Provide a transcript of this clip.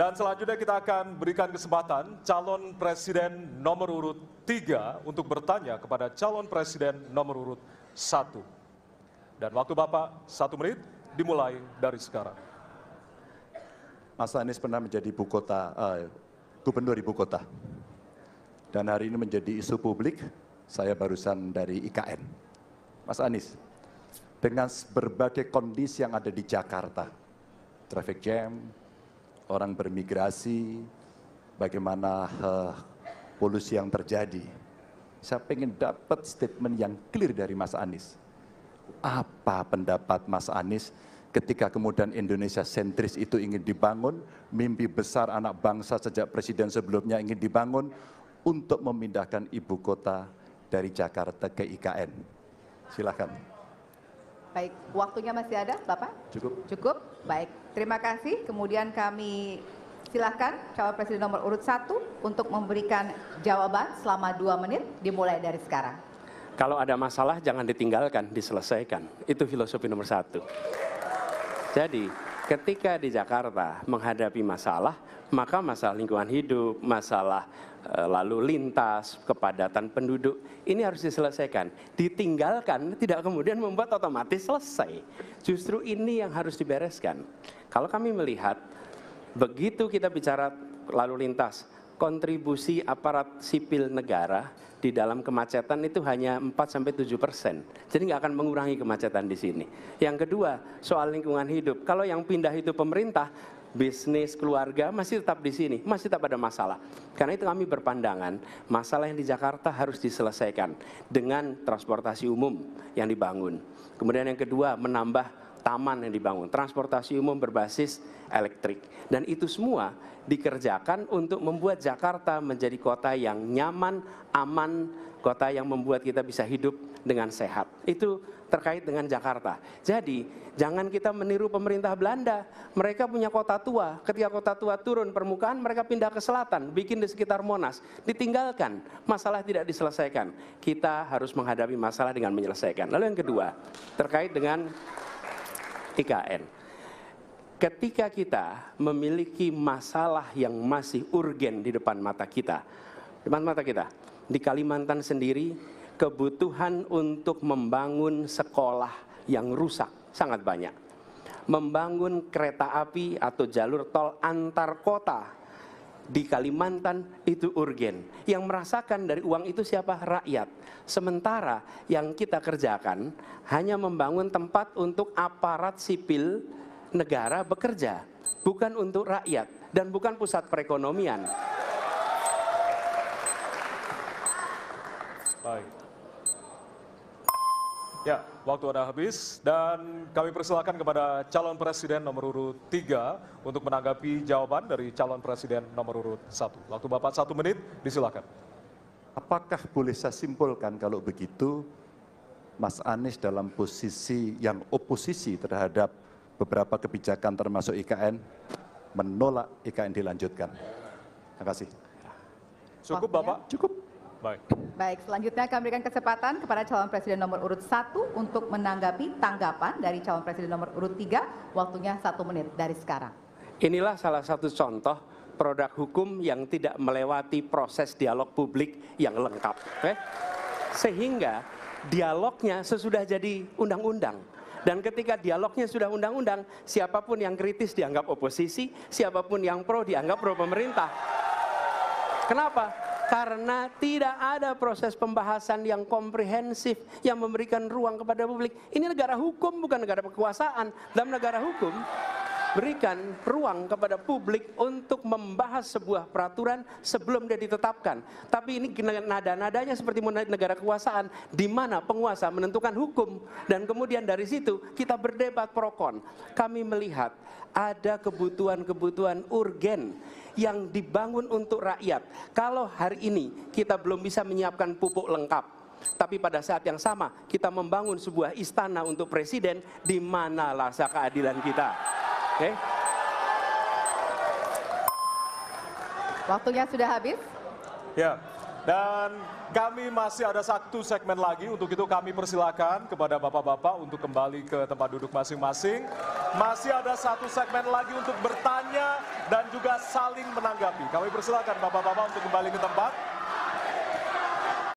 Dan selanjutnya kita akan berikan kesempatan calon presiden nomor urut 3 untuk bertanya kepada calon presiden nomor urut 1. Dan waktu Bapak 1 menit dimulai dari sekarang. Mas Anies pernah menjadi gubernur ibu kota. Dan hari ini menjadi isu publik, saya barusan dari IKN. Mas Anies, dengan berbagai kondisi yang ada di Jakarta, traffic jam, orang bermigrasi, bagaimana polusi yang terjadi. Saya ingin dapat statement yang clear dari Mas Anies. Apa pendapat Mas Anies ketika kemudian Indonesia sentris itu ingin dibangun, mimpi besar anak bangsa sejak presiden sebelumnya ingin dibangun untuk memindahkan ibu kota dari Jakarta ke IKN. Silakan. Baik, waktunya masih ada, Bapak? Cukup. Cukup, baik. Terima kasih. Kemudian kami silakan calon presiden nomor urut 1 untuk memberikan jawaban selama 2 menit, dimulai dari sekarang. Kalau ada masalah jangan ditinggalkan, diselesaikan. Itu filosofi nomor 1. Jadi, ketika di Jakarta menghadapi masalah, maka masalah lingkungan hidup, masalah lalu lintas, kepadatan penduduk, ini harus diselesaikan. Ditinggalkan tidak kemudian membuat otomatis selesai. Justru ini yang harus dibereskan. Kalau kami melihat, begitu kita bicara lalu lintas, kontribusi aparat sipil negara di dalam kemacetan itu hanya 4-7%. Jadi nggak akan mengurangi kemacetan di sini. Yang kedua, soal lingkungan hidup. Kalau yang pindah itu pemerintah, bisnis, keluarga masih tetap di sini, masih tetap ada masalah. Karena itu kami berpandangan, masalah yang di Jakarta harus diselesaikan dengan transportasi umum yang dibangun. Kemudian yang kedua, menambah taman yang dibangun, transportasi umum berbasis elektrik. Dan itu semua dikerjakan untuk membuat Jakarta menjadi kota yang nyaman, aman, kota yang membuat kita bisa hidup dengan sehat. Itu terkait dengan Jakarta. Jadi, jangan kita meniru pemerintah Belanda. Mereka punya kota tua. Ketika kota tua turun permukaan, mereka pindah ke selatan, bikin di sekitar Monas. Ditinggalkan, masalah tidak diselesaikan. Kita harus menghadapi masalah dengan menyelesaikan. Lalu yang kedua, terkait dengan IKN. Ketika kita memiliki masalah yang masih urgen di depan mata kita, di Kalimantan sendiri, kebutuhan untuk membangun sekolah yang rusak sangat banyak. Membangun kereta api atau jalur tol antar kota di Kalimantan itu urgen. Yang merasakan dari uang itu siapa? Rakyat. Sementara yang kita kerjakan hanya membangun tempat untuk aparat sipil negara bekerja, bukan untuk rakyat dan bukan pusat perekonomian. Baik. Ya, waktu Anda habis dan kami persilakan kepada calon presiden nomor urut 3 untuk menanggapi jawaban dari calon presiden nomor urut 1. Waktu Bapak 1 menit, disilakan. Apakah boleh saya simpulkan kalau begitu, Mas Anies dalam posisi yang oposisi terhadap beberapa kebijakan termasuk IKN, menolak IKN dilanjutkan? Terima kasih. Cukup Bapak? Cukup. Baik. Baik, selanjutnya kami berikan kesempatan kepada calon presiden nomor urut 1 untuk menanggapi tanggapan dari calon presiden nomor urut 3, waktunya 1 menit dari sekarang. Inilah salah satu contoh produk hukum yang tidak melewati proses dialog publik yang lengkap. Sehingga dialognya sesudah jadi undang-undang. Dan ketika dialognya sudah undang-undang, siapapun yang kritis dianggap oposisi, siapapun yang pro dianggap pro pemerintah. Kenapa? Karena tidak ada proses pembahasan yang komprehensif yang memberikan ruang kepada publik. Ini negara hukum, bukan negara kekuasaan. Dalam negara hukum, berikan ruang kepada publik untuk membahas sebuah peraturan sebelum dia ditetapkan. Tapi ini nada-nadanya seperti negara kekuasaan, di mana penguasa menentukan hukum. Dan kemudian dari situ kita berdebat pro kon. Kami melihat ada kebutuhan-kebutuhan urgen yang dibangun untuk rakyat. Kalau hari ini kita belum bisa menyiapkan pupuk lengkap, tapi pada saat yang sama kita membangun sebuah istana untuk presiden, di mana rasa keadilan kita? Oke? Waktunya sudah habis. Ya, dan kami masih ada 1 segmen lagi. Untuk itu kami persilakan kepada bapak-bapak untuk kembali ke tempat duduk masing-masing. Masih ada satu segmen lagi untuk bertanya dan juga saling menanggapi. Kami persilakan Bapak-Bapak untuk kembali ke tempat.